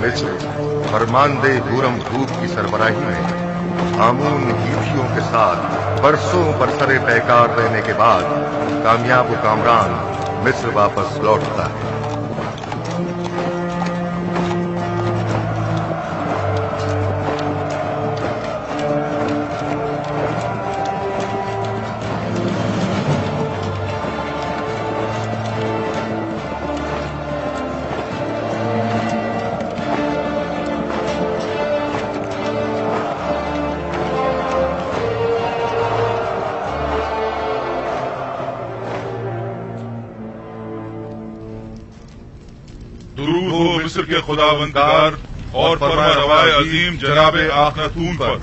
मिस्र फरमानदे हूरम हूब की सरबराही में आमून हीथियों के साथ बरसों बरसरे पैकार रहने के बाद कामयाब व कामरान मिस्र वापस लौटता है। दुरूद हो मिस्र के खुदावंदगार और फरमारवाए अजीम जनाब आखनतून पर।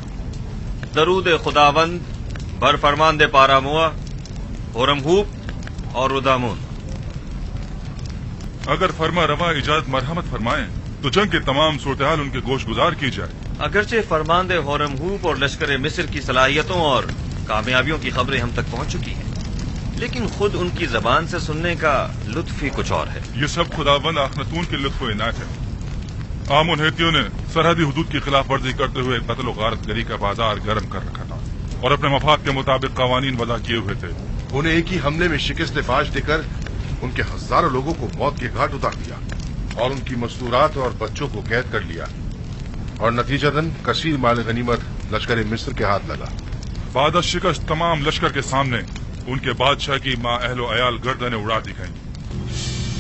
दरूद खुदावंद बर फरमानदे पारामुआ, होरमहूब और रुदामुन। अगर फरमा रवा इजाजत मरहमत फरमाएं तो जंग के तमाम सूरत-ए-हाल उनके गोश गुजार की जाए। अगरचे फरमानदे होरमहूब और लश्कर मिस्र की सलाहियतों और कामयाबियों की खबरें हम तक पहुंच चुकी हैं, लेकिन खुद उनकी जबान से सुनने का लुत्फ ही कुछ और है। ये सब खुदावंद आखनतून के लुत्फ व इनायत है। आमुन हेतियों ने सरहदी हुदूद की खिलाफ वर्जी करते हुए कत्ल व गारत गरी का बाजार गर्म कर रखा था और अपने मफाद के मुताबिक कवानीन वज़ा किए हुए थे। उन्हें एक ही हमले में शिकस्त फाश देकर उनके हजारों लोगों को मौत के घाट उतार दिया और उनकी मस्तूरात और बच्चों को कैद कर लिया और नतीजतन कसीर माल गनीमत लश्कर मिस्र के हाथ लगा। बाद शिकस्त तमाम लश्कर के सामने उनके बादशाह की माँ अहलो अयाल गर्दनें उड़ा दी गईं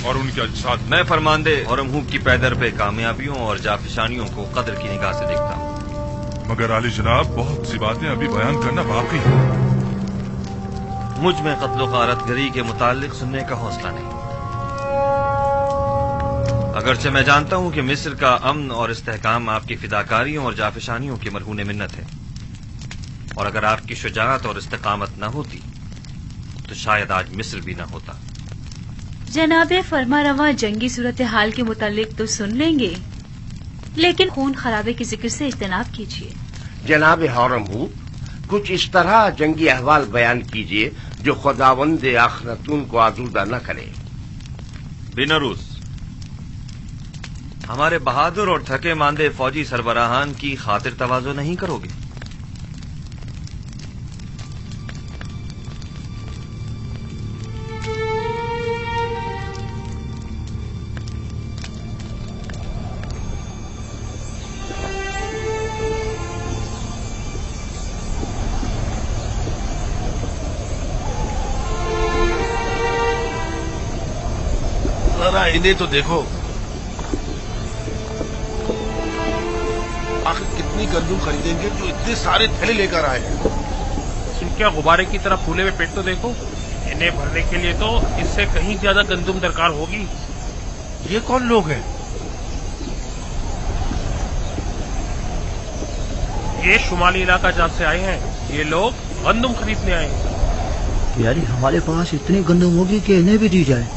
और उनके अजसाद। मैं फरमानदे होरमहूब की पैदर पे कामयाबियों और जाफिशानियों को कदर की निगाह से देखता हूँ, मगर आली जनाब बहुत सी बातें अभी बयान करना बाकी है। मुझ में कत्ल गारत गरी के मुतालिक सुनने का हौसला नहीं। अगरचे मैं जानता हूँ कि मिस्र का अमन और इस्तेहकाम आपकी फिदाकारियों और जाफिशानियों की मरहून मिन्नत है, और अगर आपकी शुजाअत और इस्तेकामत न होती तो शायद आज मिस्र भी न होता। जनाबे फरमारवा जंगी सूरत हाल के मुतालिक तो सुन लेंगे, लेकिन खून खराबे के जिक्र से इज्तनाब कीजिए। जनाब होरमहूब, कुछ इस तरह जंगी अहवाल बयान कीजिए जो खुदावंद आखनतून को आजूदा न करे। बिनरूस, हमारे बहादुर और थके मांदे फौजी सरबराहान की खातिर तवाज़ो नहीं करोगे? जरा इन्हें तो देखो, आखिर कितनी गंदुम खरीदेंगे जो इतने सारे थैले लेकर आए हैं। इनके गुब्बारे की तरह फूले हुए पेट तो देखो। इन्हें भरने के लिए तो इससे कहीं ज्यादा गंदुम दरकार होगी। ये कौन लोग हैं? ये शुमाली इलाका जहाँ से आए हैं, ये लोग गंदुम खरीदने आए हैं। यानी हमारे पास इतनी गंदुम होगी कि इन्हें भी दी जाए।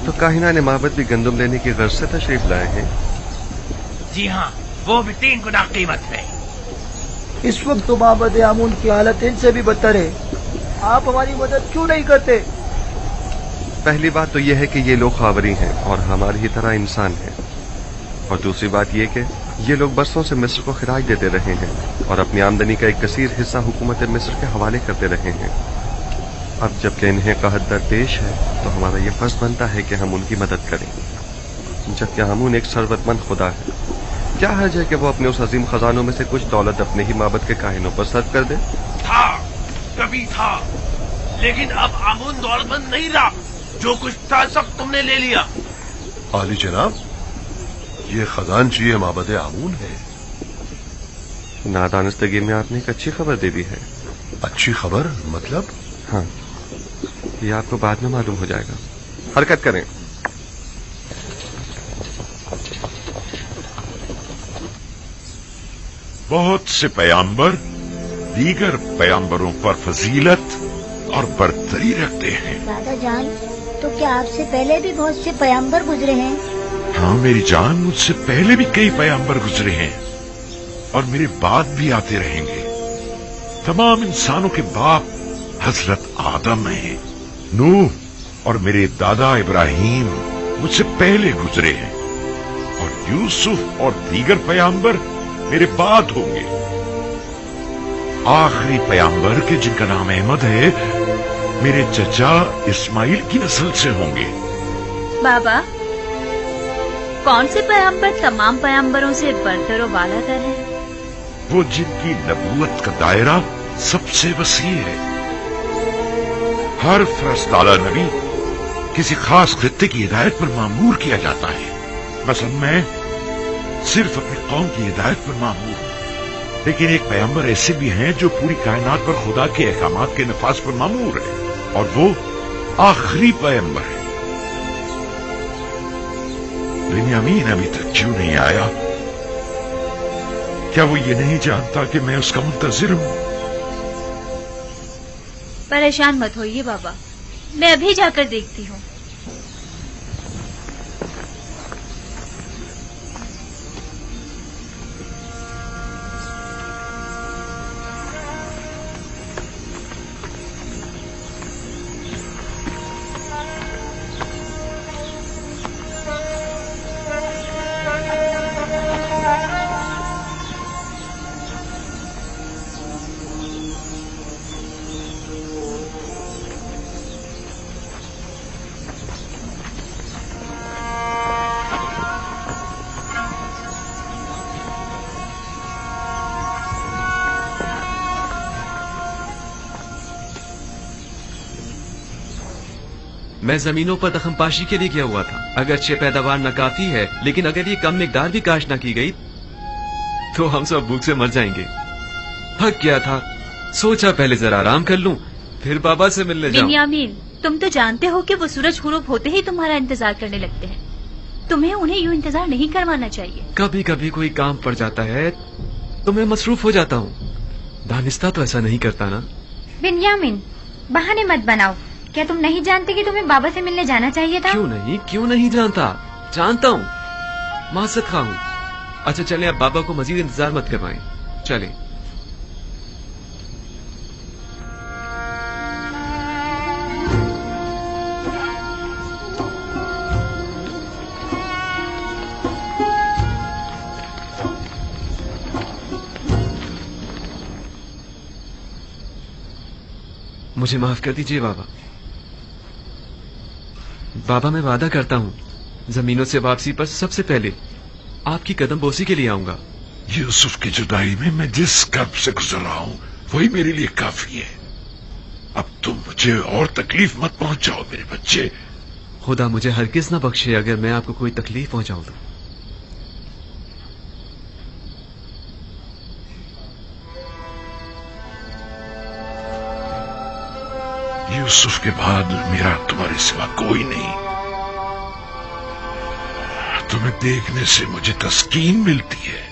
तो काहिना ने माबद भी गंदुम लेने की गर्ज से तशरीफ लाए हैं। जी हाँ, वो भी 3 गुना कीमत में। इस वक्त तो माबद आमून की हालत इनसे भी बदतर है। आप हमारी मदद क्यों नहीं करते? पहली बात तो यह है कि ये लोग खावरी हैं और हमारी ही तरह इंसान हैं, और दूसरी बात यह कि ये लोग बरसों से मिस्र को खिराज देते रहे हैं और अपनी आमदनी का एक कसीर हिस्सा हुकूमत मिस्र के हवाले करते रहे हैं। अब जबकि इन्हें कहत दरपेश है तो हमारा ये फर्ज बनता है कि हम उनकी मदद करें, जबकि आमून एक सरवतमंद खुदा है। क्या हर्ज है कि वो अपने उस अजीम खजानों में से कुछ दौलत अपने ही माबद के काहिनों पर सर्व कर दे? था, कभी था, लेकिन अब आमून दौलतमंद नहीं रहा। जो कुछ था सब तुमने ले लिया। आली जनाब, ये खजानची माबद आमून है। नादानस्तगी में आपने एक अच्छी खबर दे दी है। अच्छी खबर मतलब? हाँ, ये आपको बाद में मालूम हो जाएगा। हरकत करें। बहुत से पैगंबर दीगर पैगंबरों पर फजीलत और बरतरी रखते हैं। दादा जान, تو کیا آپ سے پہلے بھی بہت سے پیغمبر گزرے ہیں؟ ہاں میری جان، مجھ سے پہلے بھی کئی پیغمبر گزرے ہیں اور میرے بعد بھی آتے رہیں گے۔ تمام انسانوں کے باپ حضرت آدم ہیں۔ نوح اور میرے دادا ابراہیم مجھ سے پہلے گزرے ہیں، اور یوسف اور دیگر پیغمبر میرے بعد ہوں گے۔ آخری پیغمبر کے جن کا نام احمد ہے میرے چچا اسماعیل کی نسل سے ہوں گے۔ بابا، کون سے پیغمبر تمام پیغمبروں سے برتر و بالا تر ہے؟ وہ جن کی نبوت کا دائرہ سب سے وسیع ہے۔ ہر فرستادہ نبی کسی خاص خطے کی ہدایت پر مامور کیا جاتا ہے۔ مثلا میں صرف اپنی قوم کی ہدایت پر مامور ہوں، لیکن ایک پیغمبر ایسے بھی ہیں جو پوری کائنات پر خدا کے احکامات کے نفاذ پر مامور ہے، اور وہ آخری پیغمبر ہے۔ بنیامین ابھی تک کیوں نہیں آیا؟ کیا وہ یہ نہیں جانتا کہ میں اس کا منتظر ہوں؟ پریشان مت ہوئیے بابا، میں ابھی جا کر دیکھتی ہوں۔ میں زمینوں پر دخم پاشی کے لیے گیا ہوا تھا۔ اگرچہ پیداوار ناکافی ہے، لیکن اگر یہ کم مقدار بھی کاشت نہ کی گئی تو ہم سب بھوک سے مر جائیں گے۔ تھک گیا تھا، سوچا پہلے ذرا آرام کر لوں، پھر بابا سے ملنے جاؤں۔ بنیامین، تم تو جانتے ہو کہ وہ سورج غروب ہوتے ہی تمہارا انتظار کرنے لگتے ہیں۔ تمہیں انہیں یوں انتظار نہیں کروانا چاہیے۔ کبھی کبھی کوئی کام پڑ جاتا ہے تو میں مصروف ہو جاتا ہوں، دانستہ تو ایسا نہیں کرتا نا۔ بنیامین، بہانے مت بناؤ۔ کیا تم نہیں جانتے کہ تمہیں بابا سے ملنے جانا چاہیے تھا؟ کیوں نہیں جانتا؟ جانتا ہوں، معذرت خواہ ہوں۔ اچھا چلیں، اب بابا کو مزید انتظار مت کروائیں، چلیں۔ مجھے معاف کر دیجئے بابا۔ بابا میں وعدہ کرتا ہوں زمینوں سے واپسی پر سب سے پہلے آپ کی قدم بوسی کے لیے آؤں گا۔ یوسف کی جدائی میں میں جس کرب سے گزر رہا ہوں وہی میرے لیے کافی ہے۔ اب تم مجھے اور تکلیف مت پہنچاؤ میرے بچے۔ خدا مجھے ہرگز نہ بخشے اگر میں آپ کو کوئی تکلیف پہنچاؤں تو۔ یوسف کے بعد میرا تمہارے سوا کوئی نہیں۔ تمہیں دیکھنے سے مجھے تسکین ملتی ہے۔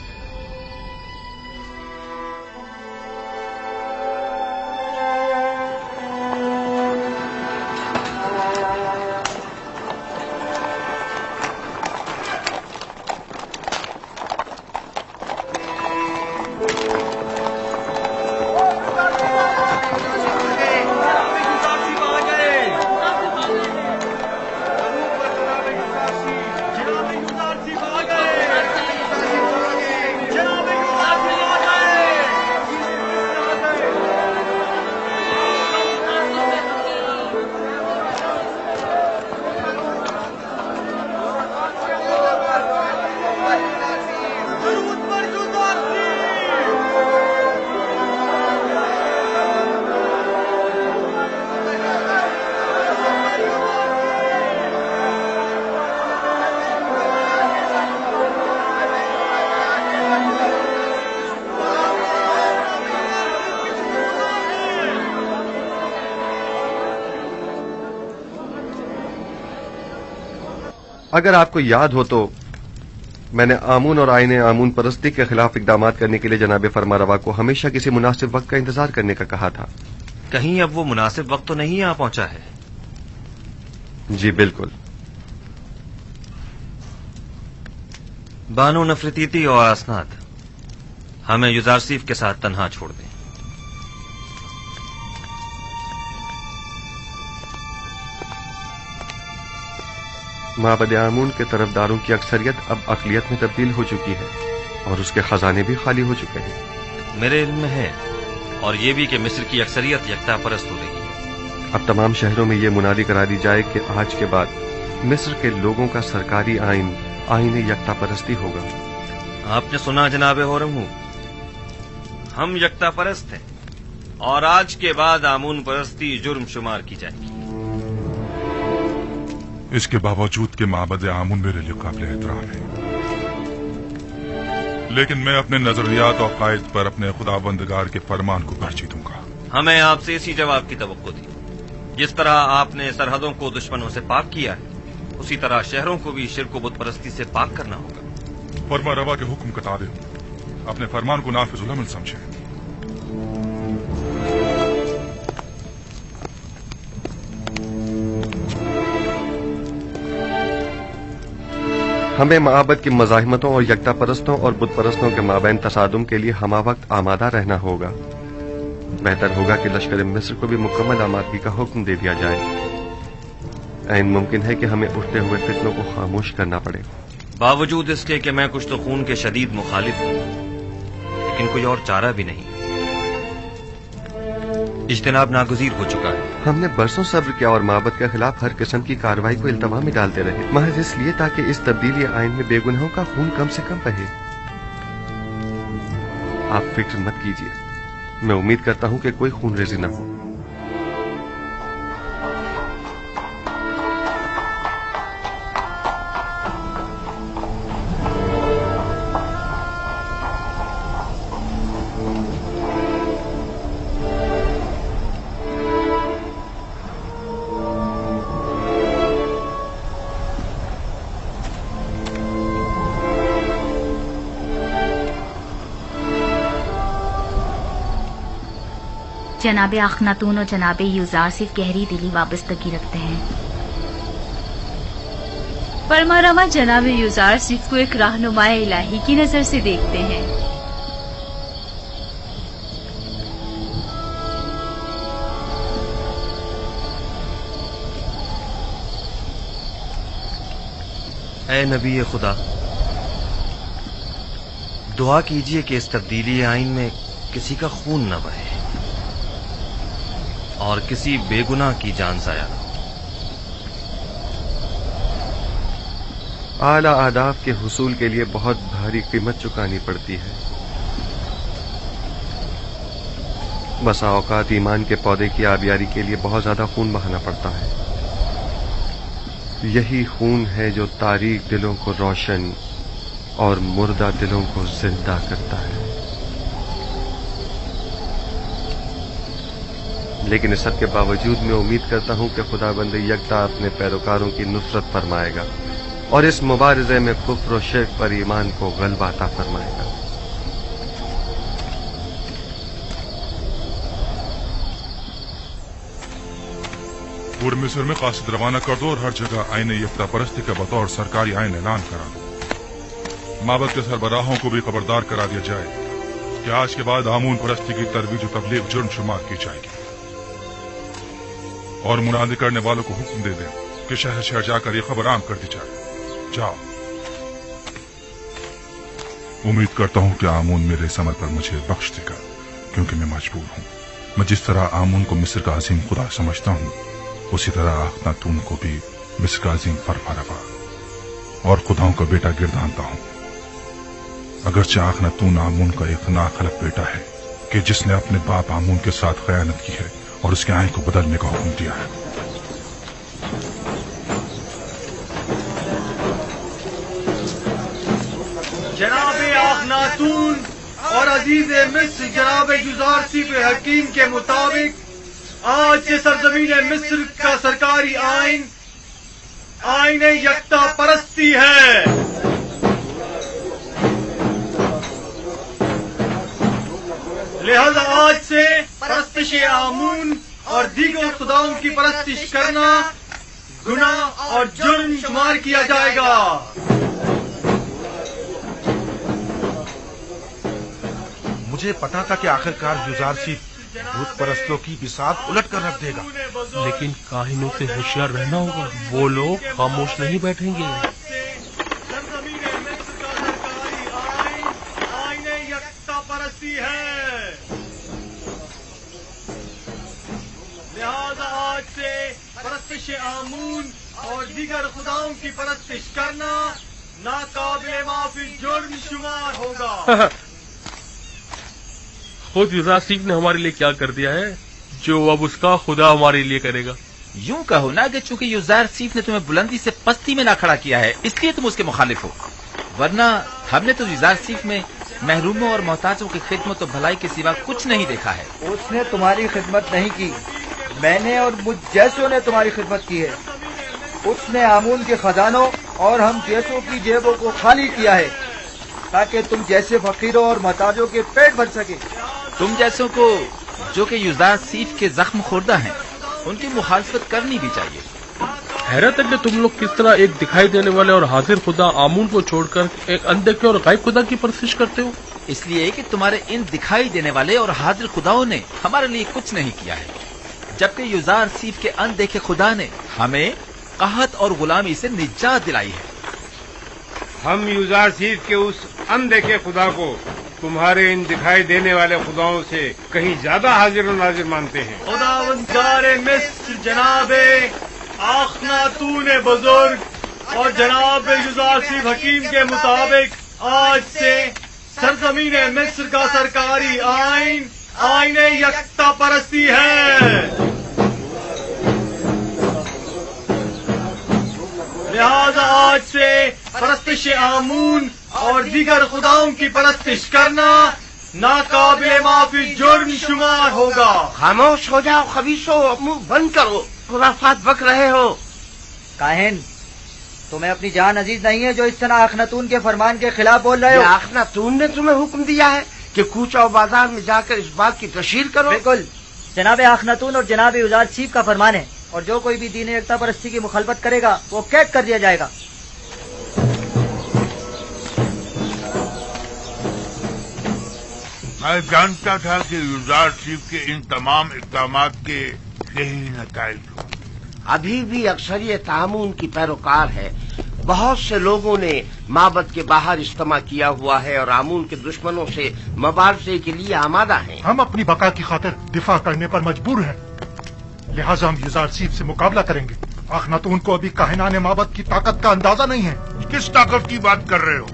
اگر آپ کو یاد ہو تو میں نے آمون اور آئین آمون پرستی کے خلاف اقدامات کرنے کے لیے جناب فرمانروا کو ہمیشہ کسی مناسب وقت کا انتظار کرنے کا کہا تھا۔ کہیں اب وہ مناسب وقت تو نہیں آ پہنچا ہے؟ जी बिल्कुल। बानो नफरतीती और असनाद, हमें युजारसीफ के साथ तन्हा छोड़ दें। माबद आमून के तरफदारों की अक्सरियत अब अकलियत में तब्दील हो चुकी है और उसके खजाने भी खाली हो चुके हैं। मेरे इल्म में है, और ये भी कि मिस्र की अक्सरियत यकता परस्त हो रही है। अब तमाम शहरों में ये मुनादी करा दी जाए कि आज के बाद मिस्र के लोगों का सरकारी आइन यकता परस्ती होगा। आपने सुना जनाब होरमू, हम यकता परस्त हैं और आज के बाद आमून परस्ती जुर्म शुमार की जाएगी। इसके बावजूद कि माबद आमून मेरे लिए काबिल एहतराम है, लेकिन मैं अपने नजरियात और कायद पर अपने खुदाबंदगार के फरमान को तरजीह दूंगा। हमें आपसे इसी जवाब की तवक्को थी। जिस तरह आपने सरहदों को दुश्मनों से पाक किया है, उसी तरह शहरों को भी शिर्क व बुत परस्ती से पाक करना होगा। फरमा रवा के हुक्म के ताबे अपने फरमान को नाफिजुल अमल समझे। हमें माबद की मज़ाहिमतों और यकता परस्तों और बुत परस्तों के माबैन तसादुम के लिए हमा वक्त आमादा रहना होगा। बेहतर होगा कि लश्कर मिस्र को भी मुकम्मल आमादगी का हुक्म दे दिया जाए। ऐन मुमकिन है कि हमें उठते हुए फितनों को खामोश करना पड़े। बावजूद इसके कि मैं कुछ तो खून के शदीद मुखालिफ हूं, लेकिन कोई और चारा भी नहीं। इज्तिनाब नागुज़ीर हो चुका है। हमने बरसों सब्र किया और माबद के खिलाफ हर किस्म की कार्रवाई को इल्तवा में डालते रहे, महज इसलिए ताकि इस तब्दीली आइन में बेगुनाहों का खून कम से कम बहे। आप फिक्र मत कीजिए, मैं उम्मीद करता हूं कि कोई खून रेजी न हो। जनाब अखनातून और जनाब यूजार सिर्फ गहरी दिली वाबस्तगी रखते हैं। फरमारवा जनाब यूजार सिर्फ को एक रहनुमाए इलाही की नजर से देखते हैं। ऐ नबी खुदा, दुआ कीजिए कि इस तब्दीली आइन में किसी का खून न बहे और किसी बेगुनाह की जान जाया न हो। आला आदाब के हुसूल के लिए बहुत भारी कीमत चुकानी पड़ती है। बसा औकात ईमान के पौधे की आबियारी के लिए बहुत ज्यादा खून बहाना पड़ता है। यही खून है जो तारीक दिलों को रोशन और मुर्दा दिलों को जिंदा करता है। लेकिन इस सब के बावजूद मैं उम्मीद करता हूं कि खुदाबंद यकता अपने पैरोकारों की नुसरत फरमाएगा और इस मुबारजे में कुफ्र और शिर्क पर ईमान को गलबा अता फरमाएगा। पूरे मिस्र में कासिद रवाना कर दो और हर जगह आइन यकता परस्ती का बतौर सरकारी आइन ऐलान करा दो। माबद के सरबराहों को भी खबरदार करा दिया जाए कि आज के बाद आमून परस्ती की तरवीज और तबलीग जुर्म शुमार की जाएगी और मुनादी करने वालों को हुक्म दे दें कि शहर शहर जाकर ये खबर आम कर दी जाए। जाओ। उम्मीद करता हूं कि आमून मेरे इस अमल पर मुझे बख्श देगा, क्योंकि मैं मजबूर हूं। मैं जिस तरह आमून को मिस्र का अजीम खुदा समझता हूं, उसी तरह अखनातून को भी मिस्र का अजीम फरमारवा और खुदाओं का बेटा गिरदानता हूं। अगरचे अखनातून आमून का एक नाखलक बेटा है कि जिसने अपने बाप आमून के साथ खयानत की है और उसके आइन को बदलने का हुक्म दिया है। जनाब अखनातून और अजीज मिस्र जनाब युजारसिफ हकीम के मुताबिक आज से सरजमीन मिस्र का सरकारी आइन यकता परस्ती है। लिहाजा आज से परस्तिश आमून और दीगर खुदाओं की परस्तिश करना गुनाह और जुर्म शुमार किया जाएगा। मुझे पता था कि आखिरकार युजारसीफ भूत परस्तों की बिसात उलट कर रख देगा, लेकिन काहिनों से होशियार रहना होगा, वो लोग खामोश नहीं बैठेंगे। परस्ती है, लिहाजा आज से परस्तिश आमून और दीगर खुदाओं की परस्तिश करना नाकाबिले माफी जुर्म शुमार होगा। खुद युजारसीफ ने हमारे लिए क्या कर दिया है जो अब उसका खुदा हमारे लिए करेगा। यूं कहो ना कि चूंकि युजारसीफ ने तुम्हें बुलंदी से पस्ती में ना खड़ा किया है इसलिए तुम उसके मुखालिफ हो, वरना हमने तो युजारसीफ में महरूमों और मोहताजों की खिदमत और भलाई के सिवा कुछ नहीं देखा है। उसने तुम्हारी खिदमत नहीं की, मैंने और मुझ जैसों ने तुम्हारी खिदमत की है। उसने आमून के खजानों और हम जैसों की जेबों को खाली किया है ताकि तुम जैसे फकीरों और मोहताजों के पेट भर सके। तुम जैसों को जो कि युजारसीफ के जख्म खुर्दा हैं उनकी मुखालफत करनी भी चाहिए। हैरत है कि तुम लोग किस तरह एक दिखाई देने वाले और हाजिर खुदा आमून को छोड़कर एक अनदेखे और गायब खुदा की परस्तिश करते हो। इसलिए कि तुम्हारे इन दिखाई देने वाले और हाजिर खुदाओं ने हमारे लिए कुछ नहीं किया है, जबकि युजारसीफ के अनदेखे खुदा ने हमें कहत और गुलामी से निजात दिलाई है। हम युजारसीफ के उस अनदेखे खुदा को तुम्हारे इन दिखाई देने वाले खुदाओं से कहीं ज्यादा हाजिर और नाजिर मानते हैं। खुदावंदारे मिस्र जनाबे आखनातून बुजुर्ग और जनाब युजारसीफ हकीम के मुताबिक आज से सरजमीन मिस्र का सरकारी आइन आईन यकता परस्ती है। लिहाजा आज से परस्तिश आमून और दीगर खुदाओं की परस्तिश करना नाकाबिले माफी जुर्म शुमार होगा। खामोश हो जाओ खबीसो, मुंह बंद करो, खुराफात बक रहे हो। काहिन, तुम्हें अपनी जान अजीज नहीं है जो इस तरह अखनातून के फरमान के खिलाफ बोल रहे हो? अखनातून ने तुम्हें हुक्म दिया है कि कूचा और बाजार में जाकर इस बात की तशहीर करो। बिल्कुल, जनाब अखनातून और जनाब युजारसीफ का फरमान है, और जो कोई भी दीन एकता परस्ती की मुखालफत करेगा वो कैद कर दिया जाएगा। मैं जानता था कि युजारसीफ के इन तमाम इक़दामात के यही नताइज होंगे। अभी भी अक्सरियत आमून की पैरोकार है। बहुत से लोगों ने माबद के बाहर इज्तिमा किया हुआ है और आमून के दुश्मनों से मुबारजे के लिए आमादा हैं। हम अपनी बका की खातिर दिफा करने पर मजबूर हैं, लिहाजा हम युजारसीफ से मुकाबला करेंगे। अखनातून को अभी काहिनाने माबद की ताकत का अंदाजा नहीं है। किस ताकत की बात कर रहे हो?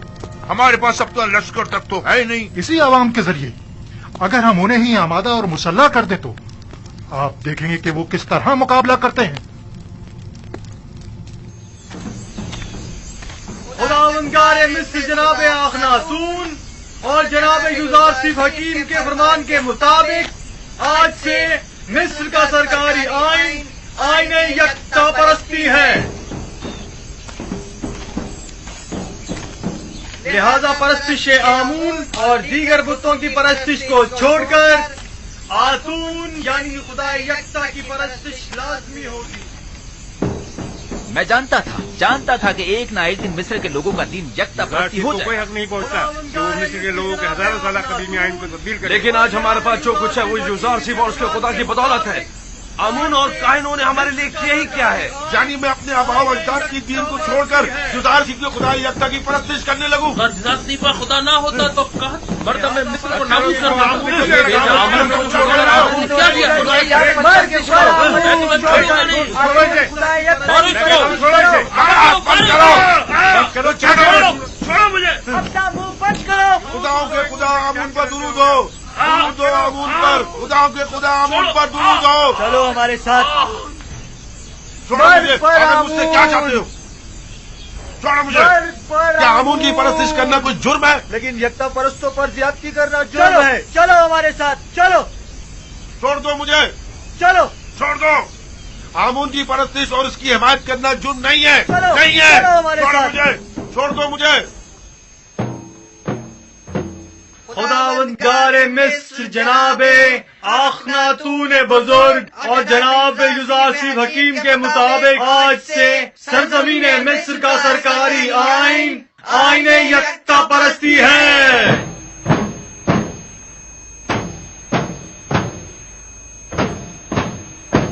हमारे पास अब तो लश्कर तक तो है नहीं। इसी आवाम के जरिए अगर हम उन्हें ही आमादा और मुसल्ला कर दे तो आप देखेंगे कि वो किस तरह मुकाबला करते हैं। खुदावंदारे मिस्र जनाब अखनातून और जनाब युजारसीफ हकीम के फरमान के मुताबिक आज से मिस्र का सरकारी आइन आईन यकता परस्ती है। लिहाजा परस्तिश आमून और दीगर बुतों की परस्तिश को छोड़कर आतून यानी खुदा यकता की परस्तिश लाजमी होगी। मैं जानता था कि एक ना एक दिन मिस्र के लोगों का दीन यकता परस्ती हो जाए। कोई हक नहीं पहुंचता जो मिस्र के लोगों के हजारों साल कदीमी आइन को तब्दील करे। लेकिन आज हमारे पास जो कुछ है वो युजारसीफ और उसके खुदा की बदौलत है। आमून और काहिनों ने हमारे लिए किया ही क्या है? यानी मैं अपने आबाओ अजदाद की दीन को छोड़कर युजारसीफ के खुदा यकता की परस्तिश करने लगूं। अगर युजारसीफ का खुदा ना होता तो मर्दम में मिस्र को नाबूद कर खुदाओं के खुदा आमून पर दुरूद हो, दुरूद हो आमून पर, खुदाओं के खुदा आमून पर दुरूद हो। चलो हमारे साथ। छोड़ो मुझे, आखिर मुझसे क्या चाहते हो? छोड़ो मुझे। क्या आमून की परस्तिश करना कोई जुर्म है? लेकिन यकता परस्तों पर ज्यादती करना जुर्म है। चलो हमारे साथ, चलो। छोड़ दो मुझे, चलो छोड़ दो। आमून की परस्तिश और उसकी हिमायत करना जुर्म नहीं है, चलो, नहीं है। चलो हमारे छोड़ो साथ। मुझे, छोड़ दो मुझे। खुदावंदारे मिस्र जनाबे आखनातून बुजुर्ग और जनाब युजारसीफ हकीम के मुताबिक आज से सरजमीन मिस्र का सरकारी आइन आइन यकता परस्ती है।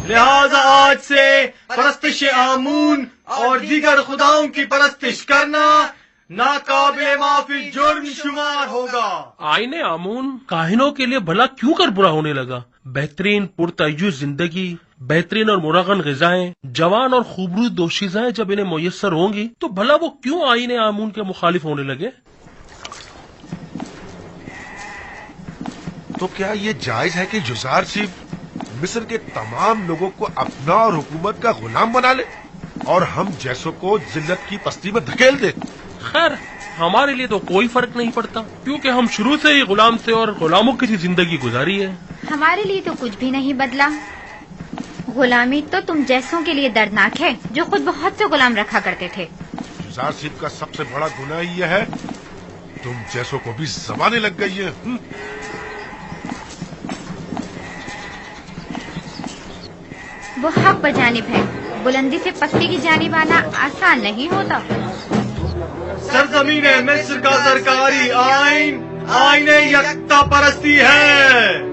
लिहाजा आज से परस्तिश आमून और दीगर खुदाओं की परस्तिश करना नाकाबिले माफी जुर्म शुमार होगा। आईने आमून काहिनों के लिए भला क्यों कर बुरा होने लगा? बेहतरीन पुरतय्युज जिंदगी, बेहतरीन और मुरागन ग़िज़ाएं, जवान और खूबरूद दोशीज़ाएं जब इन्हें मुयस्सर होंगी तो भला वो क्यों आईने आमून के मुखालिफ होने लगे? तो क्या ये जायज है कि युज़ारसीफ मिस्र के तमाम लोगों को अपना और हुकूमत का गुलाम बना ले और हम जैसों को जिल्लत की पस्ती में धकेल दे? खैर, हमारे लिए तो कोई फर्क नहीं पड़ता क्योंकि हम शुरू से ही गुलाम थे और गुलामों की जिंदगी गुजारी है। हमारे लिए तो कुछ भी नहीं बदला। गुलामी तो तुम जैसों के लिए दर्दनाक है जो खुद बहुत से गुलाम रखा करते थे। युज़ारसीफ का सबसे बड़ा गुनाह यह है तुम जैसों को भी ज़बानें लग गई है। वो हक बजानिब है, बुलंदी से पस्ती की जानिब आना आसान नहीं होता। सरजमीन मिस्र का सरकारी आइन आइन यकता परस्ती है।